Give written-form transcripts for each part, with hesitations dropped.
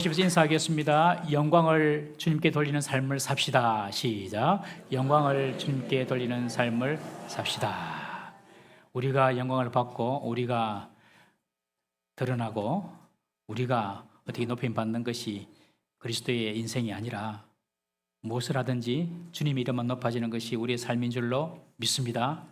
집에서 인사하겠습니다. 영광을 주님께 돌리는 삶을 삽시다. 시작. 영광을 주님께 돌리는 삶을 삽시다. 우리가 영광을 받고 우리가 드러나고 우리가 어떻게 높임 받는 것이 그리스도의 인생이 아니라 무엇을 하든지 주님 이름만 높아지는 것이 우리의 삶인 줄로 믿습니다.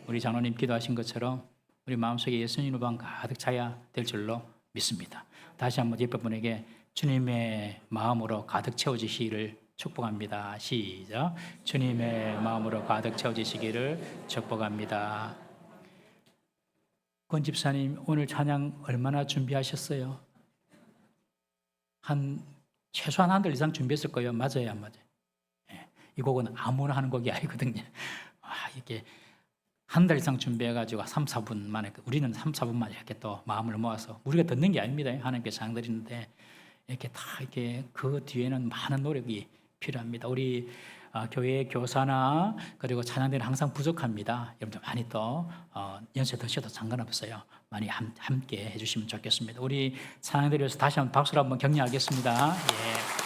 우리 장로님 기도하신 것처럼 우리 마음속에 예수님의 방 가득 차야 될 줄로 믿습니다. 다시 한번 옆에 분에게 주님의 마음으로 가득 채워지시기를 축복합니다. 시작. 주님의 마음으로 가득 채워지시기를 축복합니다. 권 집사님, 오늘 찬양 얼마나 준비하셨어요? 최소한 한 달 이상 준비했을 거예요. 맞아요, 안 맞아요? 예, 이 곡은 아무나 하는 곡이 아니거든요. 이렇게 한 달 이상 준비해가지고 3, 4분 만에, 우리는 3, 4분 만에 이렇게 또 마음을 모아서, 우리가 듣는 게 아닙니다. 하나님께 상 드리는데, 이렇게 다 이렇게 그 뒤에는 많은 노력이 필요합니다. 우리 교회 교사나 그리고 찬양대는 항상 부족합니다. 여러분들 많이 또 연세 드셔도 상관없어요. 많이 함께 해주시면 좋겠습니다. 우리 찬양대로서 다시 한번 박수로 한번 격려하겠습니다. 예.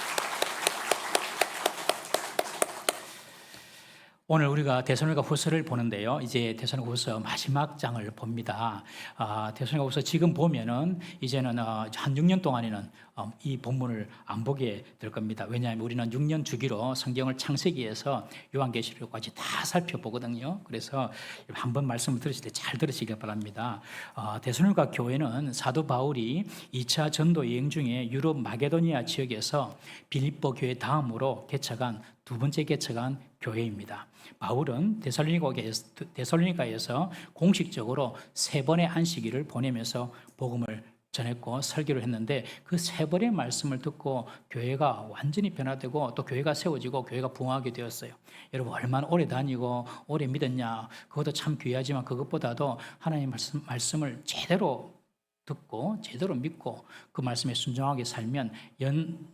오늘 우리가 데살로니가 후서를 보는데요. 이제 데살로니가 후서 마지막 장을 봅니다. 데살로니가 후서 지금 보면은 이제는 한 6년 동안에는 이 본문을 안 보게 될 겁니다. 왜냐하면 우리는 6년 주기로 성경을 창세기에서 요한계시록까지 다 살펴보거든요. 그래서 한번 말씀을 들으실 때 잘 들으시기 바랍니다. 데살로니가 교회는 사도 바울이 2차 전도 여행 중에 유럽 마게도니아 지역에서 빌립보 교회 다음으로 개척한 두 번째 개척한 교회입니다. 바울은 데살로니가에서 공식적으로 3번의 안식일을 보내면서 복음을 전했고 설교를 했는데 그 3번의 말씀을 듣고 교회가 완전히 변화되고 또 교회가 세워지고 교회가 부흥하게 되었어요. 여러분 얼마나 오래 다니고 오래 믿었냐, 그것도 참 귀하지만 그것보다도 하나님의 말씀을 제대로 듣고 제대로 믿고 그 말씀에 순종하게 살면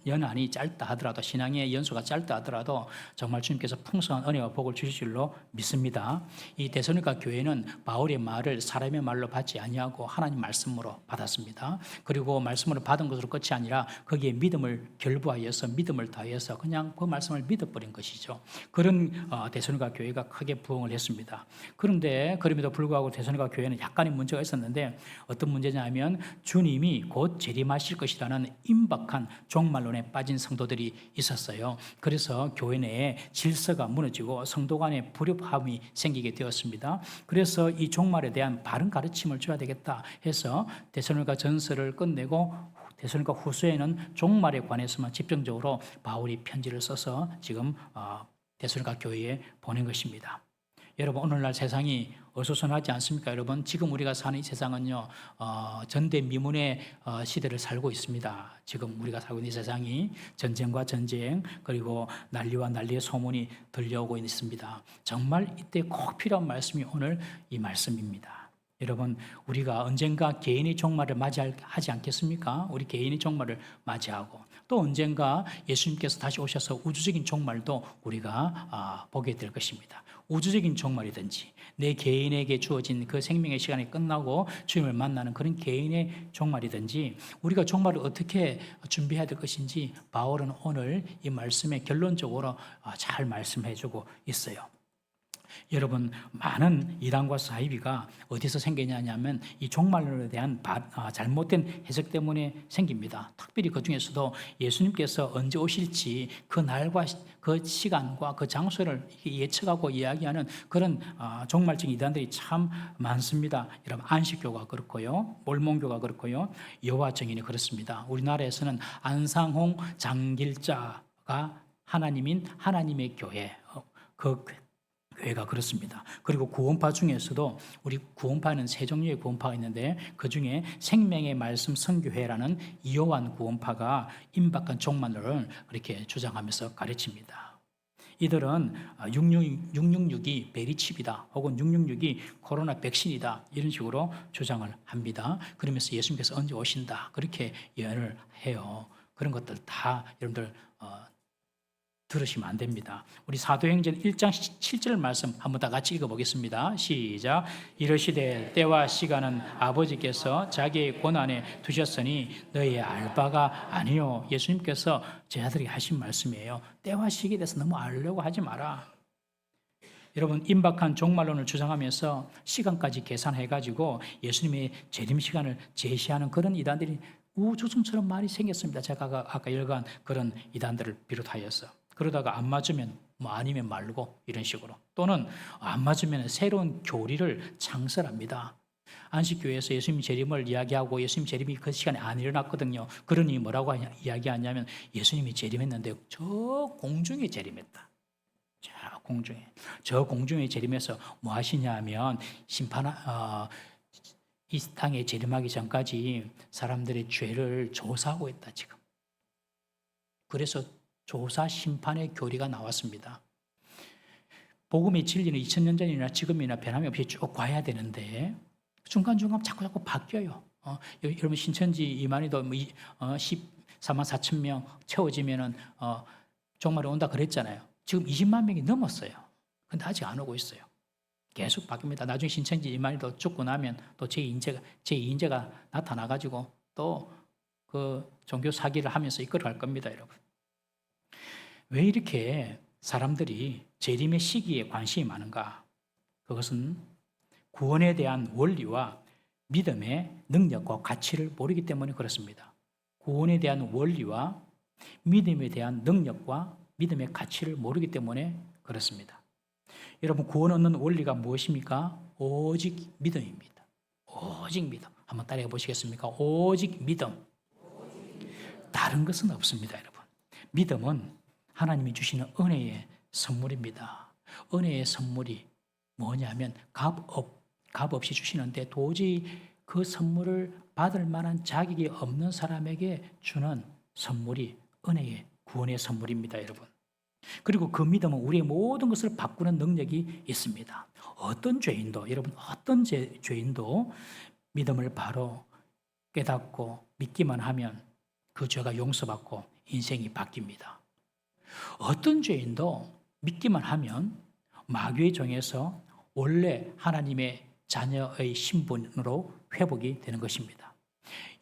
연한이 짧다 하더라도, 신앙의 연수가 짧다 하더라도 정말 주님께서 풍성한 은혜와 복을 주실 줄로 믿습니다. 이 데살로니가 교회는 바울의 말을 사람의 말로 받지 아니하고 하나님 말씀으로 받았습니다. 그리고 말씀으로 받은 것으로 끝이 아니라 거기에 믿음을 결부하여서 믿음을 다해서 그냥 그 말씀을 믿어버린 것이죠. 그런 데살로니가 교회가 크게 부흥을 했습니다. 그런데 그럼에도 불구하고 데살로니가 교회는 약간의 문제가 있었는데 어떤 문제냐면 주님이 곧 재림하실 것이라는 임박한 종말론에 빠진 성도들이 있었어요. 그래서 교회 내에 질서가 무너지고 성도 간에 불협화음이 생기게 되었습니다. 그래서 이 종말에 대한 바른 가르침을 줘야 되겠다 해서 데살로니가 전서를 끝내고 데살로니가 후서에는 종말에 관해서만 집중적으로 바울이 편지를 써서 지금 데살로니가 교회에 보낸 것입니다. 여러분 오늘날 세상이 어수선하지 않습니까? 여러분 지금 우리가 사는 이 세상은요 전대미문의 시대를 살고 있습니다. 지금 우리가 살고 있는 이 세상이 전쟁과 전쟁 그리고 난리와 난리의 소문이 들려오고 있습니다. 정말 이때 꼭 필요한 말씀이 오늘 이 말씀입니다. 여러분 우리가 언젠가 개인의 종말을 맞이하지 않겠습니까? 우리 개인의 종말을 맞이하고 또 언젠가 예수님께서 다시 오셔서 우주적인 종말도 우리가 보게 될 것입니다. 우주적인 종말이든지 내 개인에게 주어진 그 생명의 시간이 끝나고 주님을 만나는 그런 개인의 종말이든지 우리가 종말을 어떻게 준비해야 될 것인지 바울은 오늘 이 말씀에 결론적으로 잘 말씀해 주고 있어요. 여러분 많은 이단과 사이비가 어디서 생기냐면 이 종말론에 대한 잘못된 해석 때문에 생깁니다. 특별히 그 중에서도 예수님께서 언제 오실지 그 날과 그 시간과 그 장소를 예측하고 이야기하는 그런 종말적인 이단들이 참 많습니다. 여러분 안식교가 그렇고요, 몰몬교가 그렇고요, 여호와 증인이 그렇습니다. 우리나라에서는 안상홍 장길자가 하나님인 하나님의 교회 그 교회가 그렇습니다. 그리고 구원파 중에서도 우리 구원파는 세 종류의 구원파가 있는데 그 중에 생명의 말씀 선교회라는 이호환 구원파가 임박한 종말론을 그렇게 주장하면서 가르칩니다. 이들은 666이 베리칩이다 혹은 666이 코로나 백신이다 이런 식으로 주장을 합니다. 그러면서 예수님께서 언제 오신다 그렇게 예언을 해요. 그런 것들 다 여러분들 들으시면 안 됩니다. 우리 사도행전 1장 7절 말씀 한번 다 같이 읽어보겠습니다. 시작. 이르시되 때와 시간은 아버지께서 자기의 권한에 두셨으니 너희의 알 바가 아니요. 예수님께서 제자들에게 하신 말씀이에요. 때와 시기에 대해서 너무 알려고 하지 마라. 여러분, 임박한 종말론을 주장하면서 시간까지 계산해가지고 예수님의 재림 시간을 제시하는 그런 이단들이 우주성처럼 많이 생겼습니다. 제가 아까 읽은 그런 이단들을 비롯하여서. 그러다가 안 맞으면 뭐 아니면 말고 이런 식으로, 또는 안 맞으면 새로운 교리를 창설합니다. 안식교회에서 예수님 재림을 이야기하고 예수님 재림이 그 시간에 안 일어났거든요. 그러니 뭐라고 이야기하냐면 예수님이 재림했는데 저 공중에 재림했다. 저 공중에 재림해서 뭐 하시냐 하면 이 땅에 재림하기 전까지 사람들의 죄를 조사하고 있다 지금. 그래서 조사 심판의 교리가 나왔습니다. 복음의 진리는 2000년 전이나 지금이나 변함이 없이 쭉 가야 되는데 중간중간 자꾸 바뀌어요. 여러분 신천지 이만희도 14만 4천 명 채워지면은 종말이 온다 그랬잖아요. 지금 20만 명이 넘었어요. 근데 아직 안 오고 있어요. 계속 바뀝니다. 나중에 신천지 이만희도 죽고 나면 또 제2인재가 나타나가지고 또 그 종교 사기를 하면서 이끌어갈 겁니다, 여러분. 왜 이렇게 사람들이 재림의 시기에 관심이 많은가? 그것은 구원에 대한 원리와 믿음의 능력과 가치를 모르기 때문에 그렇습니다. 구원에 대한 원리와 믿음에 대한 능력과 믿음의 가치를 모르기 때문에 그렇습니다. 여러분, 구원 얻는 원리가 무엇입니까? 오직 믿음입니다. 오직 믿음. 한번 따라해 보시겠습니까? 오직 믿음. 다른 것은 없습니다, 여러분. 믿음은 하나님이 주시는 은혜의 선물입니다. 은혜의 선물이 뭐냐면 값 없이 주시는데 도저히 그 선물을 받을 만한 자격이 없는 사람에게 주는 선물이 은혜의 구원의 선물입니다, 여러분. 그리고 그 믿음은 우리의 모든 것을 바꾸는 능력이 있습니다. 어떤 죄인도, 여러분, 어떤 죄인도 믿음을 바로 깨닫고 믿기만 하면 그 죄가 용서받고 인생이 바뀝니다. 어떤 죄인도 믿기만 하면 마귀의 종에서 원래 하나님의 자녀의 신분으로 회복이 되는 것입니다.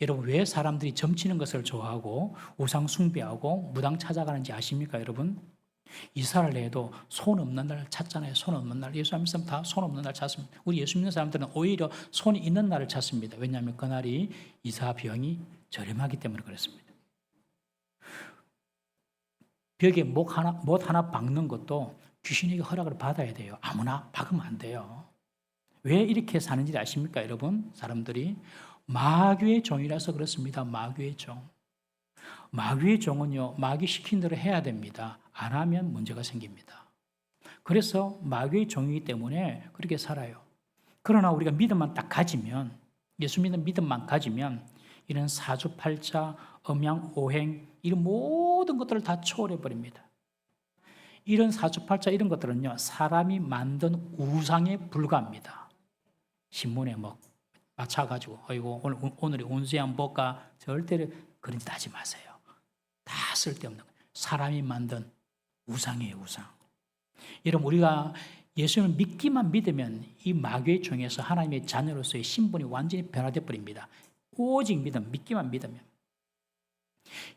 여러분, 왜 사람들이 점치는 것을 좋아하고 우상 숭배하고 무당 찾아가는지 아십니까, 여러분? 이스라엘 내에도 손 없는 날 찾잖아요. 손 없는 날. 예수 믿는 사람 다 손 없는 날 찾습니다. 우리 예수 믿는 사람들은 오히려 손이 있는 날을 찾습니다. 왜냐하면 그날이 이사 비용이 저렴하기 때문에 그렇습니다. 벽에 못 하나 박는 것도 귀신에게 허락을 받아야 돼요. 아무나 박으면 안 돼요. 왜 이렇게 사는지 아십니까, 여러분? 사람들이 마귀의 종이라서 그렇습니다. 마귀의 종. 마귀의 종은요, 마귀 시킨 대로 해야 됩니다. 안 하면 문제가 생깁니다. 그래서 마귀의 종이기 때문에 그렇게 살아요. 그러나 우리가 믿음만 딱 가지면, 예수 믿는 믿음만 가지면 이런 사주팔자, 음양, 오행 이런 모든 것들을 다 초월해 버립니다. 이런 사주팔자 이런 것들은요, 사람이 만든 우상에 불과합니다. 신문에 뭐 맞춰가지고 어이고 오늘이 운세 한번 볼까? 절대로 그런 짓 하지 마세요. 다 쓸데없는 거예요. 사람이 만든 우상이에요, 우상. 여러분, 우리가 예수님을 믿기만 믿으면 이 마귀의 종에서 하나님의 자녀로서의 신분이 완전히 변화되어 버립니다. 오직 믿음, 믿기만 믿으면.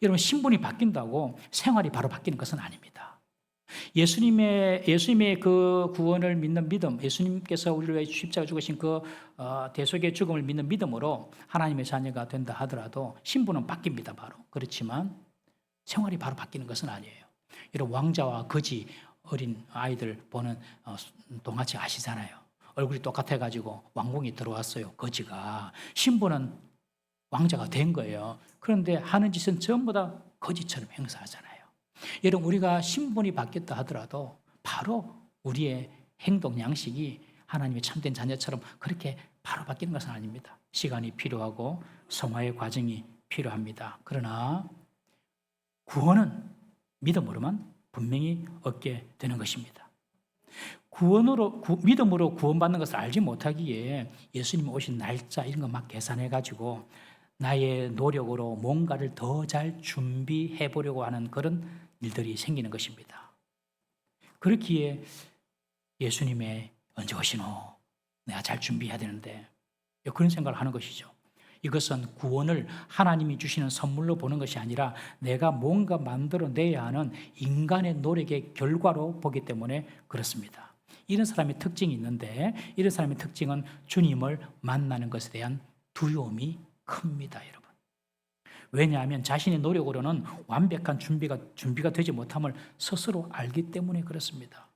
여러분, 신분이 바뀐다고 생활이 바로 바뀌는 것은 아닙니다. 예수님의 그 구원을 믿는 믿음, 예수님께서 우리를 위해 십자가 죽으신 그 대속의 죽음을 믿는 믿음으로 하나님의 자녀가 된다 하더라도 신분은 바뀝니다, 바로. 그렇지만 생활이 바로 바뀌는 것은 아니에요. 이런 왕자와 거지 어린 아이들 보는 동화책 아시잖아요. 얼굴이 똑같아가지고 왕궁에 들어왔어요, 거지가. 신분은 왕자가 된 거예요. 그런데 하는 짓은 전부 다 거지처럼 행사하잖아요. 여러분, 우리가 신분이 바뀌었다 하더라도 바로 우리의 행동 양식이 하나님의 참된 자녀처럼 그렇게 바로 바뀌는 것은 아닙니다. 시간이 필요하고 성화의 과정이 필요합니다. 그러나 구원은 믿음으로만 분명히 얻게 되는 것입니다. 믿음으로 구원받는 것을 알지 못하기에 예수님 오신 날짜 이런 거 막 계산해가지고 나의 노력으로 뭔가를 더 잘 준비해 보려고 하는 그런 일들이 생기는 것입니다. 그렇기에 예수님의 언제 오시노? 내가 잘 준비해야 되는데 그런 생각을 하는 것이죠. 이것은 구원을 하나님이 주시는 선물로 보는 것이 아니라 내가 뭔가 만들어내야 하는 인간의 노력의 결과로 보기 때문에 그렇습니다. 이런 사람의 특징이 있는데 이런 사람의 특징은 주님을 만나는 것에 대한 두려움이 큽니다, 여러분. 왜냐하면 자신의 노력으로는 완벽한 준비가 되지 못함을 스스로 알기 때문에 그렇습니다.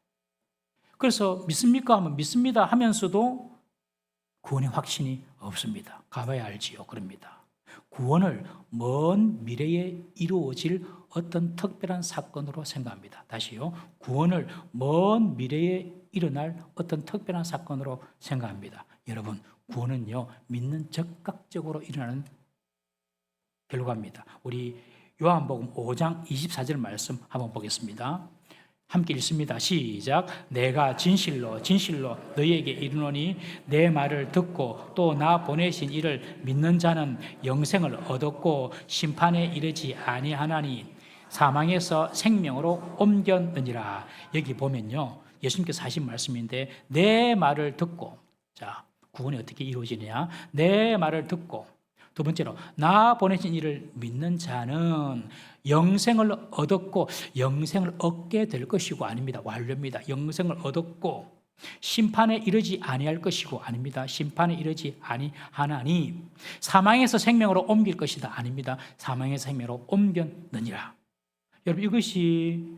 그래서 믿습니까? 하면 믿습니다 하면서도 구원의 확신이 없습니다. 가봐야 알지요. 그럽니다. 구원을 먼 미래에 이루어질 어떤 특별한 사건으로 생각합니다. 다시요. 구원을 먼 미래에 일어날 어떤 특별한 사건으로 생각합니다. 여러분, 구원은요, 믿는 적극적으로 일어나는 결과입니다. 우리 요한복음 5장 24절 말씀 한번 보겠습니다. 함께 읽습니다. 시작. 내가 진실로 너희에게 이르노니 내 말을 듣고 또 나 보내신 이를 믿는 자는 영생을 얻었고 심판에 이르지 아니하나니 사망에서 생명으로 옮겼느니라. 여기 보면요, 예수님께서 하신 말씀인데 내 말을 듣고, 자, 구원이 어떻게 이루어지느냐? 내 말을 듣고, 두 번째로 나 보내신 이를 믿는 자는 영생을 얻었고, 영생을 얻게 될 것이고 아닙니다. 완료입니다. 영생을 얻었고 심판에 이르지 아니할 것이고 아닙니다. 심판에 이르지 아니하나니 사망에서 생명으로 옮길 것이다 아닙니다. 사망에서 생명으로 옮겼느니라. 여러분, 이것이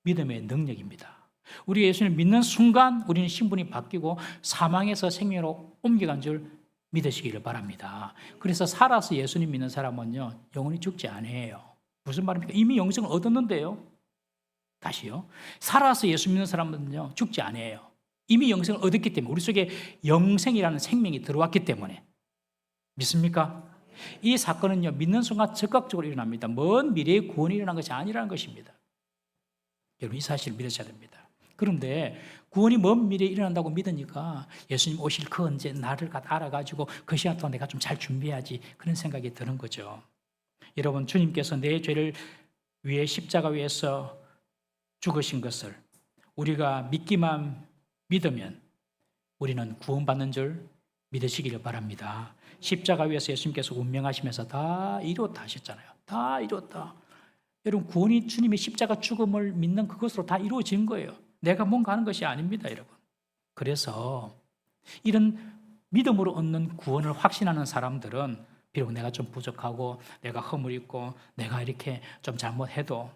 믿음의 능력입니다. 우리 예수님을 믿는 순간 우리는 신분이 바뀌고 사망에서 생명으로 옮겨간 줄 믿으시기를 바랍니다. 그래서 살아서 예수님 믿는 사람은요, 영원히 죽지 않아요. 무슨 말입니까? 이미 영생을 얻었는데요. 다시요. 살아서 예수 믿는 사람은요, 죽지 않아요. 이미 영생을 얻었기 때문에, 우리 속에 영생이라는 생명이 들어왔기 때문에. 믿습니까? 이 사건은요, 믿는 순간 즉각적으로 일어납니다. 먼 미래의 구원이 일어난 것이 아니라는 것입니다. 여러분, 이 사실을 믿으셔야 됩니다. 그런데 구원이 먼 미래에 일어난다고 믿으니까 예수님 오실 그 언제 나를 알아가지고 그 시간 동안 내가 좀 잘 준비해야지, 그런 생각이 드는 거죠. 여러분, 주님께서 내 죄를 위해 십자가 위에서 죽으신 것을 우리가 믿으면 우리는 구원받는 줄 믿으시기를 바랍니다. 십자가 위에서 예수님께서 운명하시면서 다 이루었다 하셨잖아요. 다 이루었다. 여러분, 구원이 주님의 십자가 죽음을 믿는 그것으로 다 이루어진 거예요. 내가 뭔가 하는 것이 아닙니다, 여러분. 그래서 이런 믿음으로 얻는 구원을 확신하는 사람들은 비록 내가 좀 부족하고 내가 허물 있고 내가 이렇게 좀 잘못해도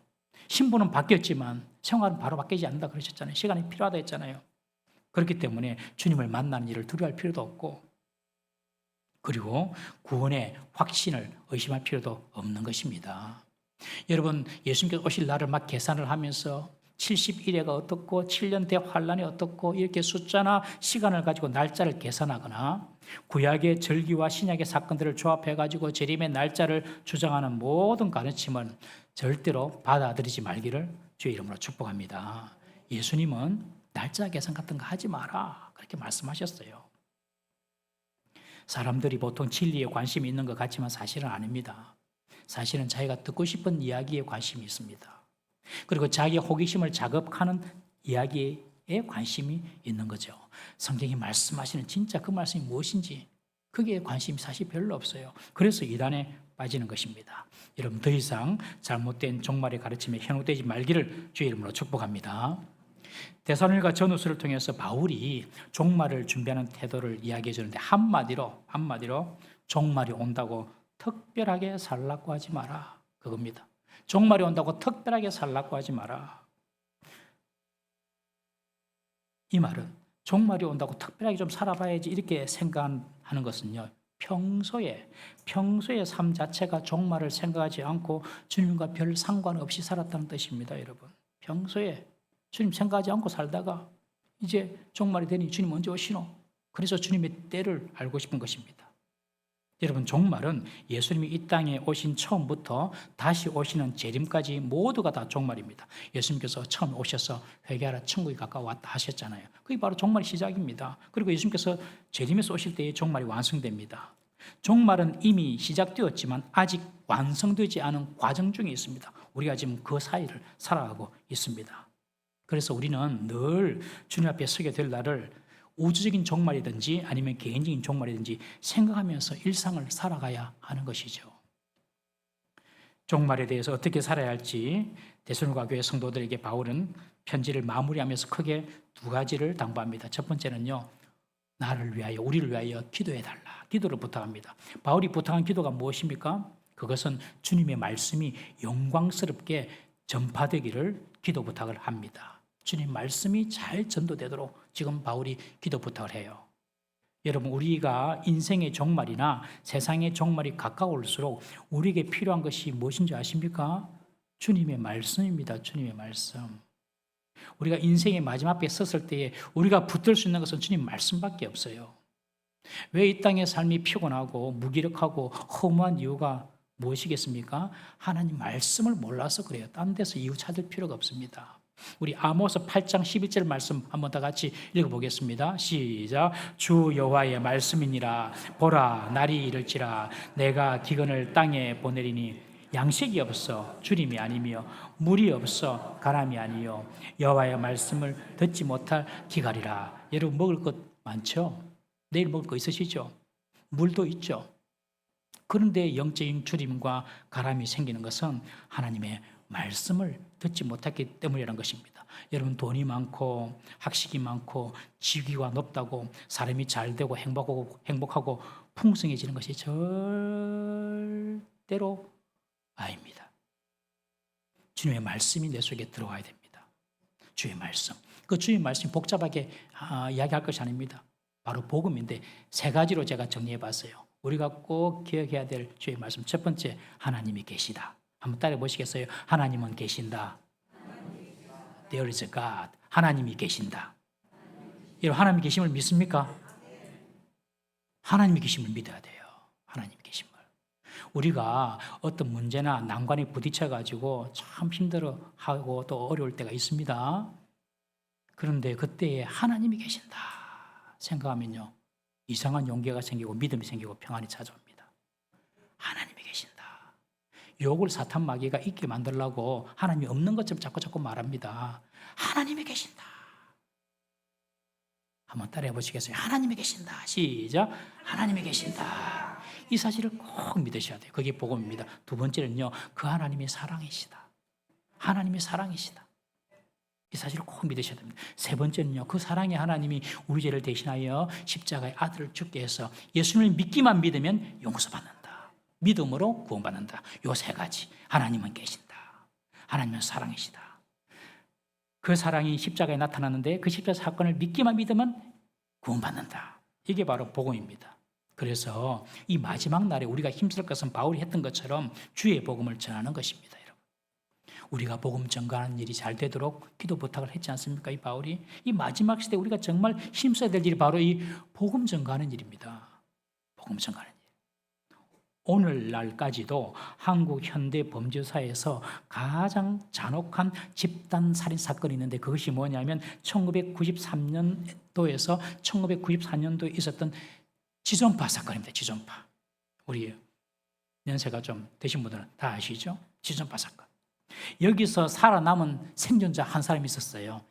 신분은 바뀌었지만 생활은 바로 바뀌지 않는다 그러셨잖아요. 시간이 필요하다 했잖아요. 그렇기 때문에 주님을 만나는 일을 두려워할 필요도 없고, 그리고 구원의 확신을 의심할 필요도 없는 것입니다. 여러분, 예수님께서 오실 날을 막 계산을 하면서 71회가 어떻고 7년 대환란이 어떻고 이렇게 숫자나 시간을 가지고 날짜를 계산하거나 구약의 절기와 신약의 사건들을 조합해가지고 재림의 날짜를 주장하는 모든 가르침은 절대로 받아들이지 말기를 주의 이름으로 축복합니다. 예수님은 날짜 계산 같은 거 하지 마라, 그렇게 말씀하셨어요. 사람들이 보통 진리에 관심이 있는 것 같지만 사실은 아닙니다. 사실은 자기가 듣고 싶은 이야기에 관심이 있습니다. 그리고 자기의 호기심을 자극하는 이야기에 관심이 있는 거죠. 성경이 말씀하시는 진짜 그 말씀이 무엇인지 그게 관심이 사실 별로 없어요. 그래서 이단에 빠지는 것입니다. 여러분, 더 이상 잘못된 종말의 가르침에 현혹되지 말기를 주의 이름으로 축복합니다. 데살로니가 전후서를 통해서 바울이 종말을 준비하는 태도를 이야기해 주는데 한마디로 종말이 온다고 특별하게 살라고 하지 마라, 그겁니다. 종말이 온다고 특별하게 살라고 하지 마라. 이 말은 종말이 온다고 특별하게 좀 살아봐야지 이렇게 생각하는 것은요, 평소에 삶 자체가 종말을 생각하지 않고 주님과 별 상관없이 살았다는 뜻입니다. 여러분, 평소에 주님 생각하지 않고 살다가 이제 종말이 되니 주님 언제 오시노? 그래서 주님의 때를 알고 싶은 것입니다. 여러분, 종말은 예수님이 이 땅에 오신 처음부터 다시 오시는 재림까지 모두가 다 종말입니다. 예수님께서 처음 오셔서 회개하라, 천국이 가까워왔다 하셨잖아요. 그게 바로 종말의 시작입니다. 그리고 예수님께서 재림에서 오실 때에 종말이 완성됩니다. 종말은 이미 시작되었지만 아직 완성되지 않은 과정 중에 있습니다. 우리가 지금 그 사이를 살아가고 있습니다. 그래서 우리는 늘 주님 앞에 서게 될 날을 우주적인 종말이든지 아니면 개인적인 종말이든지 생각하면서 일상을 살아가야 하는 것이죠. 종말에 대해서 어떻게 살아야 할지 데살로니가 교회 성도들에게 바울은 편지를 마무리하면서 크게 두 가지를 당부합니다. 첫 번째는요, 나를 위하여, 우리를 위하여 기도해달라. 기도를 부탁합니다. 바울이 부탁한 기도가 무엇입니까? 그것은 주님의 말씀이 영광스럽게 전파되기를 기도 부탁을 합니다. 주님 말씀이 잘 전도되도록 지금 바울이 기도 부탁을 해요. 여러분, 우리가 인생의 종말이나 세상의 종말이 가까울수록 우리에게 필요한 것이 무엇인지 아십니까? 주님의 말씀입니다. 주님의 말씀. 우리가 인생의 마지막에 섰을 때에 우리가 붙들 수 있는 것은 주님 말씀밖에 없어요. 왜 이 땅의 삶이 피곤하고 무기력하고 허무한 이유가 무엇이겠습니까? 하나님 말씀을 몰라서 그래요. 딴 데서 이유 찾을 필요가 없습니다. 우리 아모스 8장 11절 말씀 한번 다 같이 읽어보겠습니다. 시작. 주 여호와의 말씀이니라. 보라, 날이 이를지라. 내가 기근을 땅에 보내리니 양식이 없어 주림이 아니며 물이 없어 가람이 아니요 여호와의 말씀을 듣지 못할 기갈이라. 여러분, 먹을 것 많죠? 내일 먹을 거 있으시죠? 물도 있죠. 그런데 영적인 주림과 가람이 생기는 것은 하나님의 말씀을 듣지 못했기 때문이라는 것입니다. 여러분, 돈이 많고 학식이 많고 직위가 높다고 사람이 잘 되고 행복하고 풍성해지는 것이 절대로 아닙니다. 주님의 말씀이 내 속에 들어와야 됩니다. 주의 말씀. 그 주의 말씀이 복잡하게 이야기할 것이 아닙니다. 바로 복음인데 세 가지로 제가 정리해 봤어요. 우리가 꼭 기억해야 될 주의 말씀. 첫 번째, 하나님이 계시다. 한번 따라해 보시겠어요? 하나님은 계신다. There is a God. 하나님이 계신다. 여러분, 하나님이 계심을 믿습니까? 하나님이 계심을 믿어야 돼요. 하나님이 계심을. 우리가 어떤 문제나 난관에 부딪혀가지고 참 힘들어하고 또 어려울 때가 있습니다. 그런데 그때에 하나님이 계신다 생각하면요, 이상한 용기가 생기고 믿음이 생기고 평안이 찾아옵니다. 하나님이 계신다. 욕을 사탄 마귀가 있게 만들려고 하나님이 없는 것처럼 자꾸 말합니다. 하나님이 계신다. 한번 따라해 보시겠어요? 하나님이 계신다. 시작. 하나님이 계신다. 이 사실을 꼭 믿으셔야 돼요. 그게 복음입니다. 두 번째는요, 그 하나님이 사랑이시다. 하나님이 사랑이시다. 이 사실을 꼭 믿으셔야 됩니다. 세 번째는요, 그 사랑의 하나님이 우리 죄를 대신하여 십자가의 아들을 죽게 해서 예수님을 믿기만 믿으면 용서받는다. 믿음으로 구원받는다. 요 세 가지. 하나님은 계신다. 하나님은 사랑이시다. 그 사랑이 십자가에 나타나는데 그 십자가 사건을 믿기만 믿으면 구원받는다. 이게 바로 복음입니다. 그래서 이 마지막 날에 우리가 힘쓸 것은 바울이 했던 것처럼 주의 복음을 전하는 것입니다. 여러분, 우리가 복음 전가하는 일이 잘 되도록 기도 부탁을 했지 않습니까? 이 바울이 이 마지막 시대에 우리가 정말 힘써야 될 일이 바로 이 복음 전가하는 일입니다. 복음 전가하는 일. 오늘날까지도 한국 현대 범죄사에서 가장 잔혹한 집단 살인 사건이 있는데 그것이 뭐냐면 1993년도에서 1994년도에 있었던 지존파 사건입니다. 지존파. 우리 연세가 좀 되신 분들은 다 아시죠? 지존파 사건. 여기서 살아남은 생존자 한 사람이 있었어요.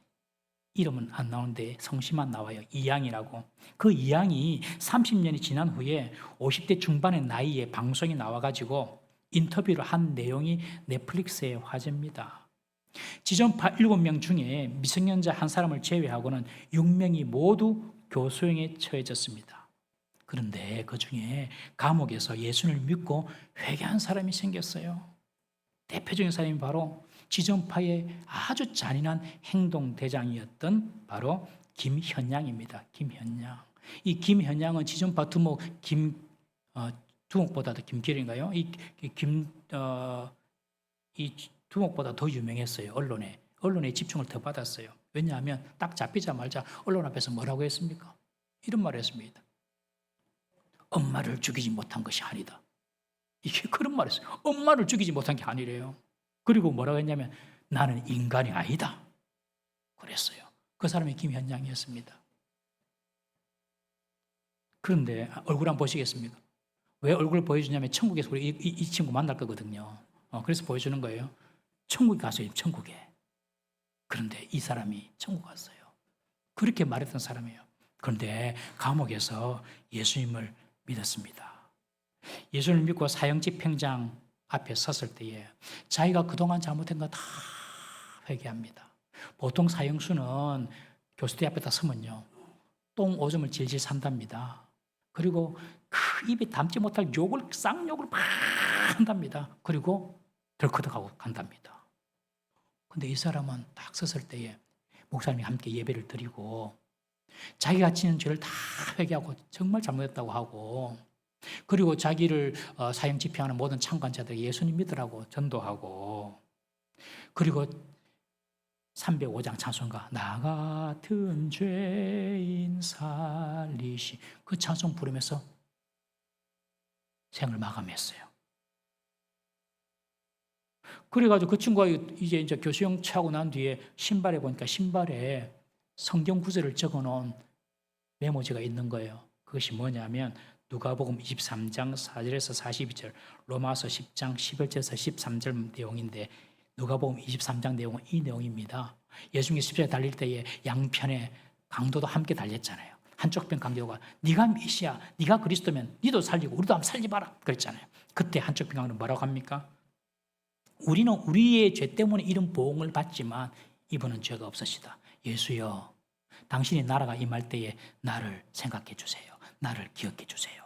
이름은 안 나오는데 성씨만 나와요. 이양이라고. 그 이양이 30년이 지난 후에 50대 중반의 나이에 방송에 나와가지고 인터뷰를 한 내용이 넷플릭스의 화제입니다. 지존파 7명 중에 미성년자 한 사람을 제외하고는 6명이 모두 교수형에 처해졌습니다. 그런데 그 중에 감옥에서 예수를 믿고 회개한 사람이 생겼어요. 대표적인 사람이 바로 지존파의 아주 잔인한 행동대장이었던 바로 김현양입니다. 김현양. 이 김현양은 지존파 두목 두목보다도 김길인가요? 이 두목보다 더 유명했어요. 언론에 집중을 더 받았어요. 왜냐하면 딱 잡히자마자 언론 앞에서 뭐라고 했습니까? 이런 말을 했습니다. 엄마를 죽이지 못한 것이 아니다. 이게 그런 말을 했어요. 엄마를 죽이지 못한 게 아니래요. 그리고 뭐라고 했냐면 나는 인간이 아니다. 그랬어요. 그 사람이 김현양이었습니다. 그런데 얼굴 한번 보시겠습니까? 왜 얼굴을 보여주냐면 천국에서 우리 이 친구 만날 거거든요. 그래서 보여주는 거예요. 천국에 갔어요. 천국에. 그런데 이 사람이 천국 갔어요. 그렇게 말했던 사람이에요. 그런데 감옥에서 예수님을 믿었습니다. 예수를 믿고 사형집행장 앞에 섰을 때에 자기가 그동안 잘못한 거 다 회개합니다. 보통 사형수는 교수대 앞에다 서면요, 똥 오줌을 질질 산답니다. 그리고 그 입에 담지 못할 욕을, 쌍욕을 막 한답니다. 그리고 덜커덕하고 간답니다. 근데 이 사람은 딱 섰을 때에 목사님이 함께 예배를 드리고 자기가 지은 죄를 다 회개하고 정말 잘못했다고 하고, 그리고 자기를 사형 집행하는 모든 참관자들에게 예수님 믿으라고 전도하고, 그리고 305장 찬송가 나 같은 죄인 살리시, 그 찬송 부르면서 생을 마감했어요. 그래가지고 그 친구가 이제 교수형 차고 난 뒤에 신발에 보니까 신발에 성경 구절을 적어놓은 메모지가 있는 거예요. 그것이 뭐냐면 누가복음 23장 4절에서 42절, 로마서 10장 11절에서 13절 내용인데, 누가복음 23장 내용은 이 내용입니다. 예수님이 십자가에 달릴 때에 양편에 강도도 함께 달렸잖아요. 한쪽 편 강도가 네가 메시아, 네가 그리스도면 니도 살리고 우리도 한번 살리봐라 그랬잖아요. 그때 한쪽 편 강도는 뭐라고 합니까? 우리는 우리의 죄 때문에 이런 보응을 받지만 이분은 죄가 없으시다. 예수여, 당신이 나라가 임할 때에 나를 생각해 주세요. 나를 기억해 주세요.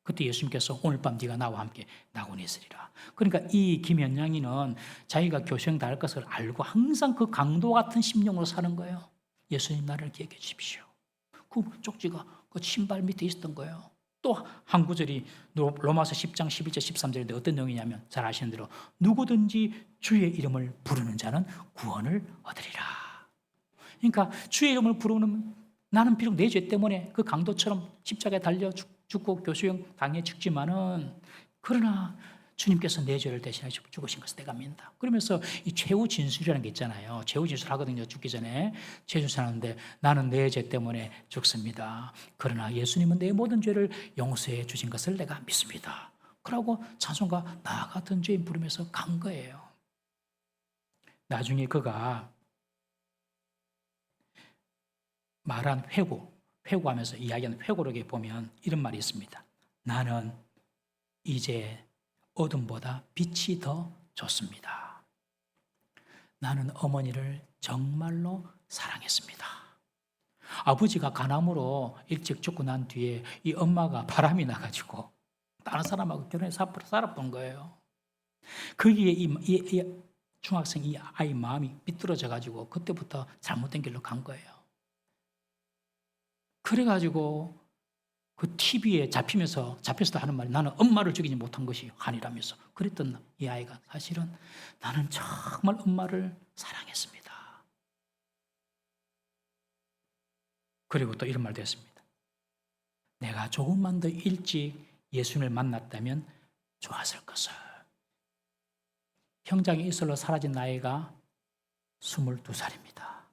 그때 예수님께서 오늘 밤 네가 나와 함께 낙원에 있으리라. 그러니까 이 김현양이는 자기가 교수형 당할 것을 알고 항상 그 강도 같은 심령으로 사는 거예요. 예수님 나를 기억해 주십시오. 그 쪽지가 그 신발 밑에 있었던 거예요. 또 한 구절이 로마서 10장 11절 13절인데 어떤 내용이냐면 잘 아시는 대로 누구든지 주의 이름을 부르는 자는 구원을 얻으리라. 그러니까 주의 이름을 부르는, 나는 비록 내 죄 때문에 그 강도처럼 십자가에 달려 죽고 교수형 당해 죽지만은, 그러나 주님께서 내 죄를 대신해 죽으신 것을 내가 믿는다. 그러면서 이 최후 진술이라는 게 있잖아요. 최후 진술 하거든요. 죽기 전에 최후 진술하는데 나는 내 죄 때문에 죽습니다. 그러나 예수님은 내 모든 죄를 용서해 주신 것을 내가 믿습니다. 그러고 찬송가 나 같은 죄인 부르면서 간 거예요. 나중에 그가 말한 회고하면서 이야기하는 회고록에 보면 이런 말이 있습니다. 나는 이제 어둠보다 빛이 더 좋습니다. 나는 어머니를 정말로 사랑했습니다. 아버지가 간암으로 일찍 죽고 난 뒤에 이 엄마가 바람이 나가지고 다른 사람하고 결혼해서 살아본 거예요. 거기에 이 중학생 이 아이 마음이 삐뚤어져가지고 그때부터 잘못된 길로 간 거예요. 그래가지고 그 TV에 잡혀서도 하는 말이 나는 엄마를 죽이지 못한 것이 한이라면서 그랬던 이 아이가 사실은 나는 정말 엄마를 사랑했습니다. 그리고 또 이런 말도 했습니다. 내가 조금만 더 일찍 예수님을 만났다면 좋았을 것을. 형장이 이슬로 사라진 나이가 22살입니다.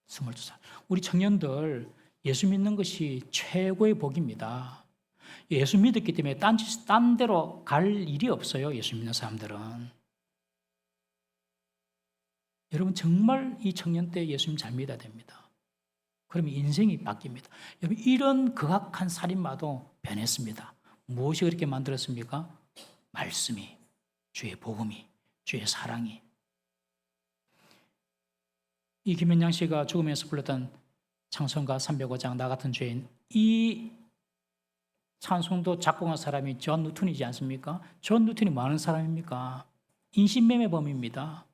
22살. 우리 청년들 예수 믿는 것이 최고의 복입니다. 예수 믿었기 때문에 딴 데로 갈 일이 없어요. 예수 믿는 사람들은. 여러분 정말 이 청년 때 예수님 잘 믿어야 됩니다. 그러면 인생이 바뀝니다. 여러분 이런 극악한 살인마도 변했습니다. 무엇이 그렇게 만들었습니까? 말씀이, 주의 복음이, 주의 사랑이. 이 김현양 씨가 죽으면서 불렀던 찬송가 305장 나 같은 죄인, 이 찬송도 작곡한 사람이 존 누튼이지 않습니까? 존 누튼이 뭐 하는 사람입니까? 인신매매범입니다.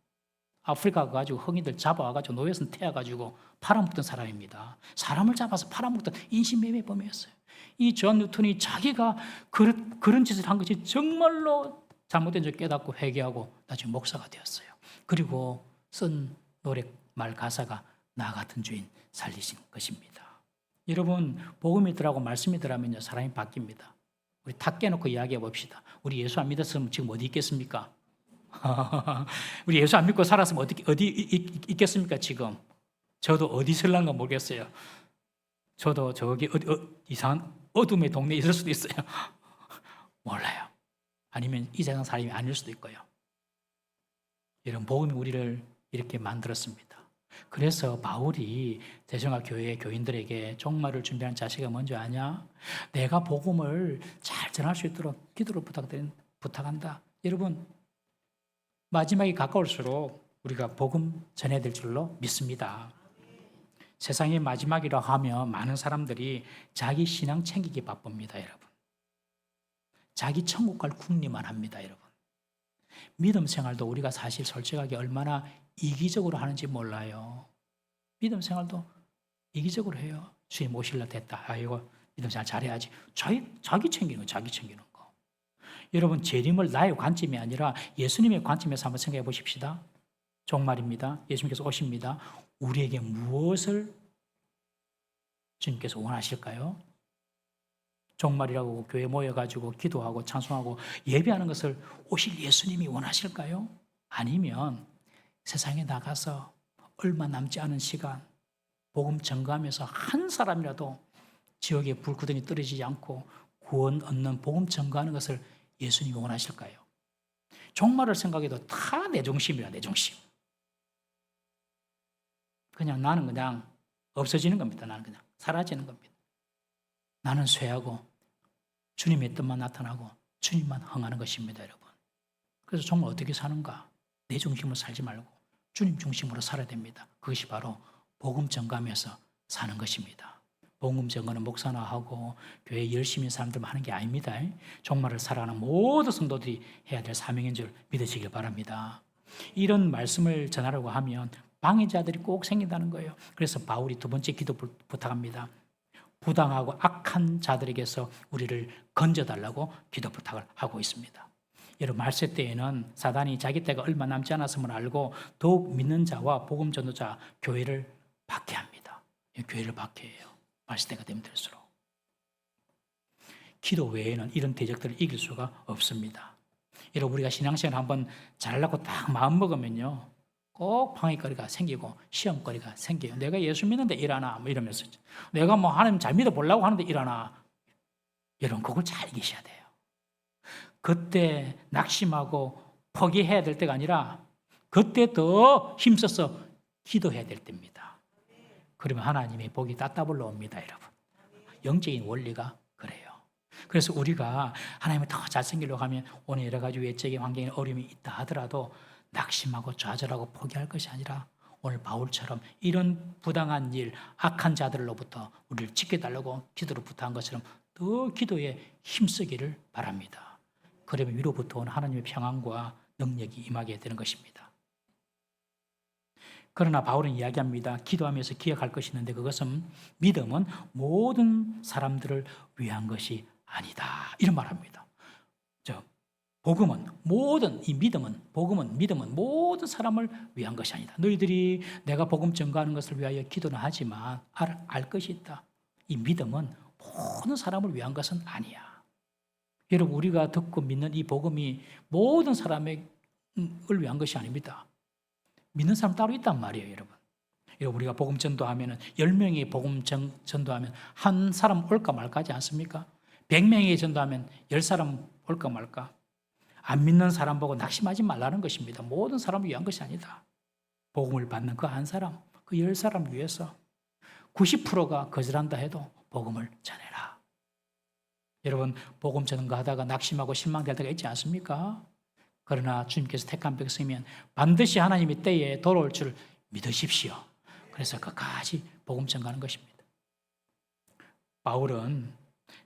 아프리카 가가지고 흑인들 잡아와가지고 노예선 태워가지고 팔아먹던 사람입니다. 사람을 잡아서 팔아먹던 인신매매범이었어요. 이 존 뉴턴이 자기가 그런 짓을 한 것이 정말로 잘못된 줄 깨닫고 회개하고 나중에 목사가 되었어요. 그리고 쓴 노래 말 가사가 나 같은 죄인 살리신 것입니다. 여러분 복음이더라고 말씀이더라면요 사람이 바뀝니다. 우리 다 깨놓고 이야기해 봅시다. 우리 예수 안 믿었으면 지금 어디 있겠습니까? 우리 예수 안 믿고 살았으면 어디 있겠습니까 지금? 저도 어디 있을란가 모르겠어요. 저도 저기 이상한 어둠의 동네에 있을 수도 있어요. 몰라요. 아니면 이 세상 사람이 아닐 수도 있고요. 이런 복음이 우리를 이렇게 만들었습니다. 그래서 바울이 대성화 교회 교인들에게 종말을 준비하는 자세가 뭔지 아냐? 내가 복음을 잘 전할 수 있도록 기도를 부탁한다. 여러분, 마지막이 가까울수록 우리가 복음 전해야 될 줄로 믿습니다. 세상의 마지막이라 하면 많은 사람들이 자기 신앙 챙기기 바쁩니다, 여러분. 자기 천국 갈 궁리만 합니다, 여러분. 믿음 생활도 우리가 사실 솔직하게 얼마나 이기적으로 하는지 몰라요. 믿음 생활도 이기적으로 해요. 주님 오실라 됐다. 이거 믿음 생활 잘해야지. 자기 챙기는 거, 자기 챙기는 거. 여러분, 재림을 나의 관점이 아니라 예수님의 관점에서 한번 생각해 보십시다. 종말입니다. 예수님께서 오십니다. 우리에게 무엇을 주님께서 원하실까요? 종말이라고 교회 모여가지고 기도하고 찬송하고 예배하는 것을 오실 예수님이 원하실까요? 아니면 세상에 나가서 얼마 남지 않은 시간 복음 전가하면서 한 사람이라도 지옥의 불구덩이 떨어지지 않고 구원 얻는 복음 전가하는 것을 예수님이 원하실까요? 종말을 생각해도 다 내 중심이야, 내 중심. 나는 그냥 없어지는 겁니다. 나는 그냥 사라지는 겁니다. 나는 쇠하고 주님의 뜻만 나타나고 주님만 흥하는 것입니다, 여러분. 그래서 정말 어떻게 사는가? 내 중심으로 살지 말고 주님 중심으로 살아야 됩니다. 그것이 바로 복음 전가하면서 사는 것입니다. 복음 전가는 목사나 하고 교회 열심히 사람들만 하는 게 아닙니다. 종말을 살아가는 모든 성도들이 해야 될 사명인 줄 믿으시길 바랍니다. 이런 말씀을 전하려고 하면 방해자들이 꼭 생긴다는 거예요. 그래서 바울이 두 번째 기도 부탁합니다. 부당하고 악한 자들에게서 우리를 건져달라고 기도 부탁을 하고 있습니다. 여러분, 말세 때에는 사단이 자기 때가 얼마 남지 않았음을 알고 더욱 믿는 자와 복음 전도자 교회를 박해합니다. 교회를 박해해요. 말세 때가 되면 될수록. 기도 외에는 이런 대적들을 이길 수가 없습니다. 여러분, 우리가 신앙생활 한번 잘하려고 딱 마음먹으면요, 꼭 방해거리가 생기고 시험거리가 생겨요. 내가 예수 믿는데 일하나 뭐 이러면서, 내가 뭐 하나님 잘 믿어보려고 하는데 일하나. 여러분, 그걸 잘 이기셔야 돼요. 그때 낙심하고 포기해야 될 때가 아니라 그때 더 힘써서 기도해야 될 때입니다. 그러면 하나님의 복이 따따블로 옵니다, 여러분. 영적인 원리가 그래요. 그래서 우리가 하나님을 더 잘생기려고 하면 오늘 여러 가지 외적인 환경에 어려움이 있다 하더라도 낙심하고 좌절하고 포기할 것이 아니라 오늘 바울처럼 이런 부당한 일, 악한 자들로부터 우리를 지켜달라고 기도를 부탁한 것처럼 더 기도에 힘쓰기를 바랍니다. 그러면 위로부터 온 하나님의 평안과 능력이 임하게 되는 것입니다. 그러나 바울은 이야기합니다. 기도하면서 기억할 것이 있는데 그것은 믿음은 모든 사람들을 위한 것이 아니다. 이런 말합니다. 복음은 믿음은 모든 사람을 위한 것이 아니다. 너희들이 내가 복음 전가하는 것을 위하여 기도는 하지만 알 것이 있다. 이 믿음은 모든 사람을 위한 것은 아니야. 여러분, 우리가 듣고 믿는 이 복음이 모든 사람을 위한 것이 아닙니다. 믿는 사람 따로 있단 말이에요, 여러분. 우리가 복음 전도하면 10명이 복음 전도하면 한 사람 올까 말까 하지 않습니까? 100명이 전도하면 10사람 올까 말까? 안 믿는 사람 보고 낙심하지 말라는 것입니다. 모든 사람을 위한 것이 아니다. 복음을 받는 그 한 사람, 그 10사람 위해서 90%가 거절한다 해도 복음을 전해라. 여러분, 복음 전가하다가 낙심하고 실망될 때가 있지 않습니까? 그러나 주님께서 택한 백성이면 반드시 하나님의 때에 돌아올 줄 믿으십시오. 그래서 끝까지 복음 전가하는 것입니다. 바울은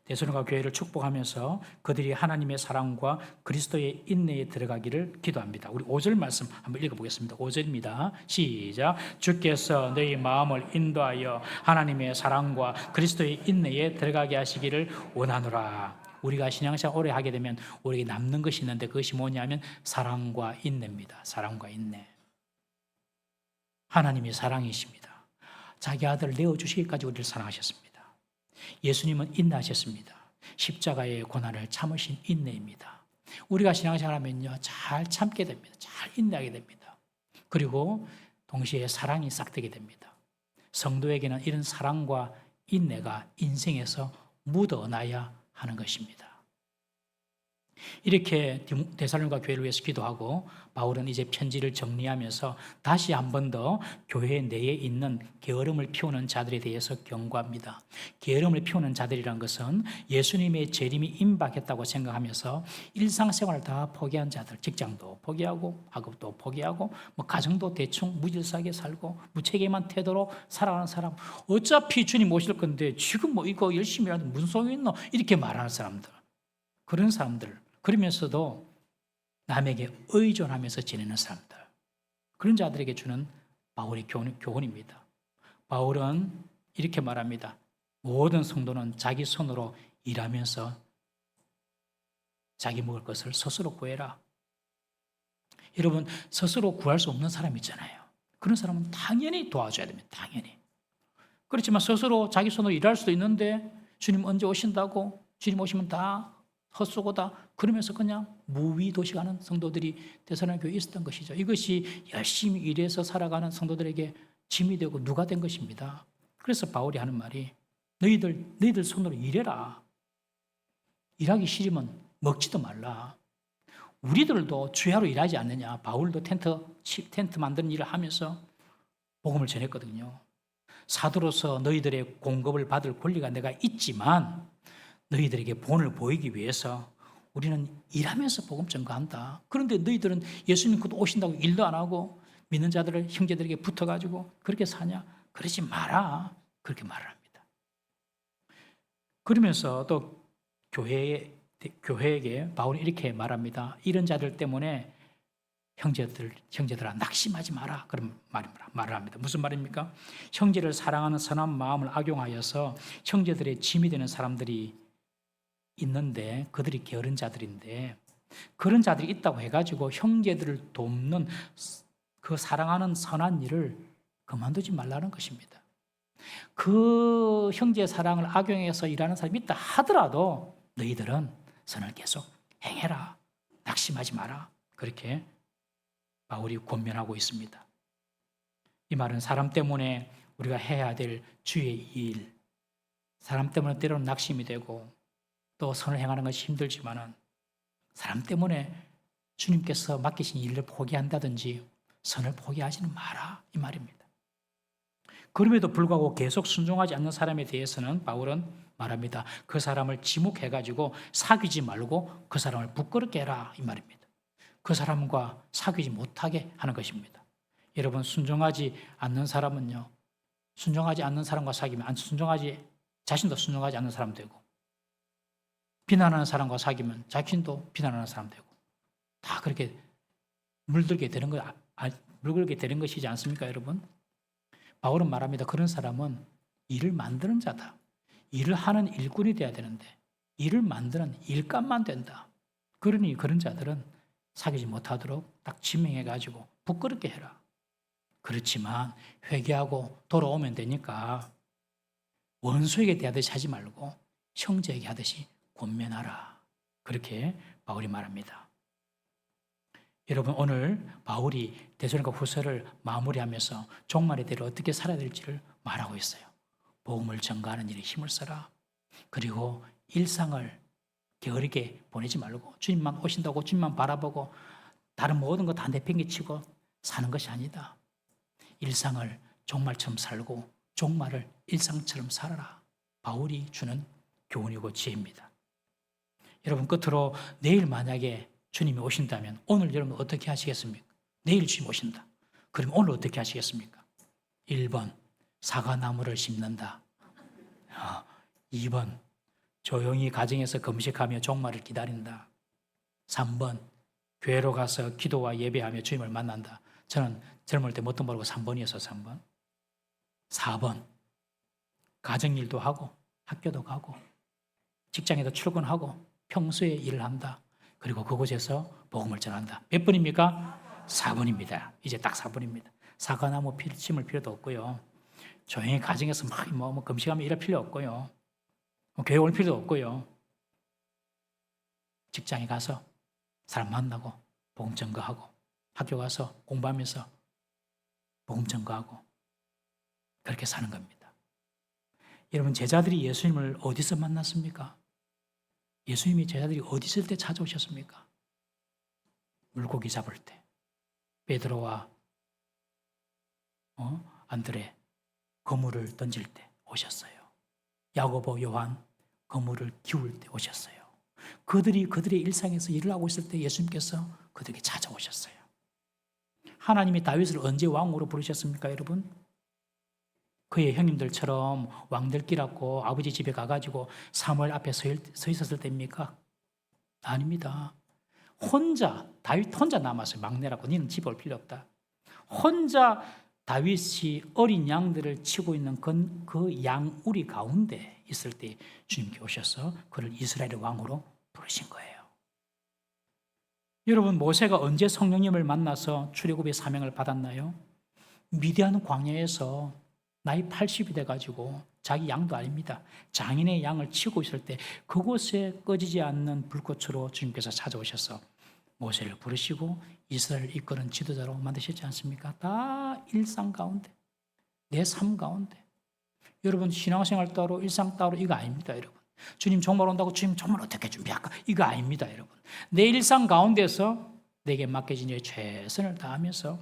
데살로니가 교회를 축복하면서 그들이 하나님의 사랑과 그리스도의 인내에 들어가기를 기도합니다. 우리 5절 말씀 한번 읽어보겠습니다. 5절입니다. 시작. 주께서 너희 마음을 인도하여 하나님의 사랑과 그리스도의 인내에 들어가게 하시기를 원하노라. 우리가 신앙생활 오래 하게 되면 우리에게 남는 것이 있는데 그것이 뭐냐면 사랑과 인내입니다. 사랑과 인내. 하나님의 사랑이십니다. 자기 아들을 내어주시기까지 우리를 사랑하셨습니다. 예수님은 인내하셨습니다. 십자가의 고난을 참으신 인내입니다. 우리가 신앙생활하면요, 잘 참게 됩니다. 잘 인내하게 됩니다. 그리고 동시에 사랑이 싹트게 됩니다. 성도에게는 이런 사랑과 인내가 인생에서 묻어나야 하는 것입니다. 이렇게 데살로니가 교회를 위해서 기도하고 바울은 이제 편지를 정리하면서 다시 한 번 더 교회 내에 있는 게으름을 피우는 자들에 대해서 경고합니다. 게으름을 피우는 자들이란 것은 예수님의 재림이 임박했다고 생각하면서 일상생활을 다 포기한 자들, 직장도 포기하고 학업도 포기하고 뭐 가정도 대충 무질서하게 살고 무책임한 태도로 살아가는 사람, 어차피 주님 오실 건데 지금 뭐 이거 열심히 하는데 무슨 소용이 있노? 이렇게 말하는 사람들, 그런 사람들, 그러면서도 남에게 의존하면서 지내는 사람들, 그런 자들에게 주는 바울의 교훈입니다. 바울은 이렇게 말합니다. 모든 성도는 자기 손으로 일하면서 자기 먹을 것을 스스로 구해라. 여러분, 스스로 구할 수 없는 사람 있잖아요. 그런 사람은 당연히 도와줘야 됩니다. 당연히. 그렇지만 스스로 자기 손으로 일할 수도 있는데 주님 언제 오신다고, 주님 오시면 다 헛수고다 그러면서 그냥 무위도식하는 성도들이 데살로니가 교회에 있었던 것이죠. 이것이 열심히 일해서 살아가는 성도들에게 짐이 되고 누가 된 것입니다. 그래서 바울이 하는 말이 너희들 손으로 일해라. 일하기 싫으면 먹지도 말라. 우리들도 주야로 일하지 않느냐. 바울도 텐트 만드는 일을 하면서 복음을 전했거든요. 사도로서 너희들의 공급을 받을 권리가 내가 있지만 너희들에게 본을 보이기 위해서 우리는 일하면서 복음 전가한다. 그런데 너희들은 예수님 곧 오신다고 일도 안 하고 믿는 자들을 형제들에게 붙어가지고 그렇게 사냐? 그러지 마라. 그렇게 말을 합니다. 그러면서 또 교회에게 바울이 이렇게 말합니다. 이런 자들 때문에 형제들아 낙심하지 마라. 그런 말을 합니다. 무슨 말입니까? 형제를 사랑하는 선한 마음을 악용하여서 형제들의 짐이 되는 사람들이 있는데 그들이 게으른 자들인데 그런 자들이 있다고 해가지고 형제들을 돕는 그 사랑하는 선한 일을 그만두지 말라는 것입니다. 그 형제의 사랑을 악용해서 일하는 사람이 있다 하더라도 너희들은 선을 계속 행해라. 낙심하지 마라. 그렇게 바울이 권면하고 있습니다. 이 말은 사람 때문에 우리가 해야 될 주의 일, 사람 때문에 때로는 낙심이 되고 또 선을 행하는 것이 힘들지만은 사람 때문에 주님께서 맡기신 일을 포기한다든지 선을 포기하지는 마라 이 말입니다. 그럼에도 불구하고 계속 순종하지 않는 사람에 대해서는 바울은 말합니다. 그 사람을 지목해가지고 사귀지 말고 그 사람을 부끄럽게 해라 이 말입니다. 그 사람과 사귀지 못하게 하는 것입니다. 여러분 순종하지 않는 사람은요, 순종하지 않는 사람과 사귀면 자신도 순종하지 않는 사람 되고 비난하는 사람과 사귀면 자신도 비난하는 사람 되고 다 그렇게 물들게 되는 것이지 않습니까, 여러분? 바울은 말합니다. 그런 사람은 일을 만드는 자다. 일을 하는 일꾼이 돼야 되는데 일을 만드는 일감만 된다. 그러니 그런 자들은 사귀지 못하도록 딱 지명해가지고 부끄럽게 해라. 그렇지만 회개하고 돌아오면 되니까 원수에게 대하듯이 하지 말고 형제에게 하듯이 권면하라. 그렇게 바울이 말합니다. 여러분 오늘 바울이 데살로니가 후서를 마무리하면서 종말의 대로 어떻게 살아야 될지를 말하고 있어요. 복음을 전가하는 일에 힘을 써라. 그리고 일상을 게으르게 보내지 말고 주님만 오신다고 주님만 바라보고 다른 모든 거 다 내팽개치고 사는 것이 아니다. 일상을 종말처럼 살고 종말을 일상처럼 살아라. 바울이 주는 교훈이고 지혜입니다. 여러분 끝으로 내일 만약에 주님이 오신다면 오늘 여러분 어떻게 하시겠습니까? 내일 주님 오신다. 그럼 오늘 어떻게 하시겠습니까? 1번 사과나무를 심는다. 2번 조용히 가정에서 금식하며 종말을 기다린다. 3번 교회로 가서 기도와 예배하며 주님을 만난다. 저는 젊을 때 뭣도 모르고 3번이어서 3번. 4번 가정일도 하고 학교도 가고 직장에도 출근하고 평소에 일을 한다. 그리고 그곳에서 복음을 전한다. 몇 번입니까? 4번입니다. 이제 딱 4번입니다. 사과나무 심을 필요도 없고요. 조용히 가정에서 막 금식하며 이럴 필요 없고요. 교회 올 필요도 없고요. 직장에 가서 사람 만나고 복음 전거하고 학교 가서 공부하면서 복음 전거하고 그렇게 사는 겁니다. 여러분 제자들이 예수님을 어디서 만났습니까? 예수님이 제자들이 어디 있을 때 찾아오셨습니까? 물고기 잡을 때. 베드로와 안드레 그물을 던질 때 오셨어요. 야고보, 요한 그물을 기울 때 오셨어요. 그들이 그들의 일상에서 일을 하고 있을 때 예수님께서 그들에게 찾아오셨어요. 하나님이 다윗을 언제 왕으로 부르셨습니까, 여러분? 그의 형님들처럼 왕들끼라고 아버지 집에 가가지고 사무엘 앞에 서 있었을 때입니까? 아닙니다. 다윗 혼자 남았어요. 막내라고. 니는 집에 올 필요 없다. 혼자 다윗이 어린 양들을 치고 있는 그 양우리 가운데 있을 때 주님께 오셔서 그를 이스라엘의 왕으로 부르신 거예요. 여러분, 모세가 언제 성령님을 만나서 출애굽의 사명을 받았나요? 미디안 광야에서 나이 80이 돼가지고 자기 양도 아닙니다. 장인의 양을 치고 있을 때 그곳에 꺼지지 않는 불꽃으로 주님께서 찾아오셔서 모세를 부르시고 이스라엘을 이끄는 지도자로 만드셨지 않습니까? 다 일상 가운데, 내 삶 가운데. 여러분, 신앙생활 따로 일상 따로 이거 아닙니다, 여러분. 주님 종말 온다고 주님 종말 어떻게 준비할까? 이거 아닙니다, 여러분. 내 일상 가운데서 내게 맡겨진 일에 최선을 다하면서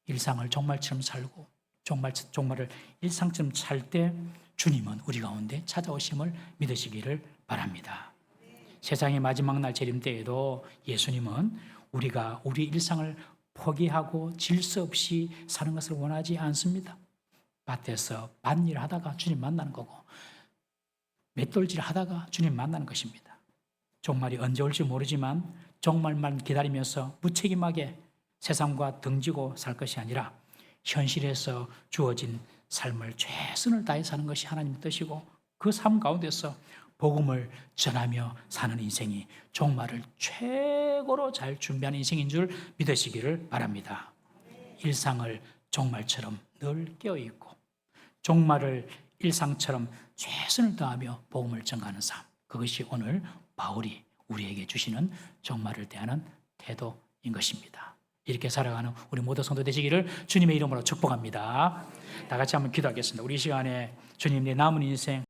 일상을 종말처럼 살고 종말을 일상처럼 살 때 주님은 우리 가운데 찾아오심을 믿으시기를 바랍니다. 세상의 마지막 날 재림 때에도 예수님은 우리가 우리 일상을 포기하고 질서 없이 사는 것을 원하지 않습니다. 밭에서 밭일 하다가 주님 만나는 거고 맷돌질 하다가 주님 만나는 것입니다. 종말이 언제 올지 모르지만 종말만 기다리면서 무책임하게 세상과 등지고 살 것이 아니라 현실에서 주어진 삶을 최선을 다해 사는 것이 하나님의 뜻이고 그 삶 가운데서 복음을 전하며 사는 인생이 종말을 최고로 잘 준비하는 인생인 줄 믿으시기를 바랍니다. 일상을 종말처럼 늘 깨어있고 종말을 일상처럼 최선을 다하며 복음을 전가하는 삶, 그것이 오늘 바울이 우리에게 주시는 종말을 대하는 태도인 것입니다. 이렇게 살아가는 우리 모두 성도 되시기를 주님의 이름으로 축복합니다. 다 같이 한번 기도하겠습니다. 우리 시간에 주님 내 남은 인생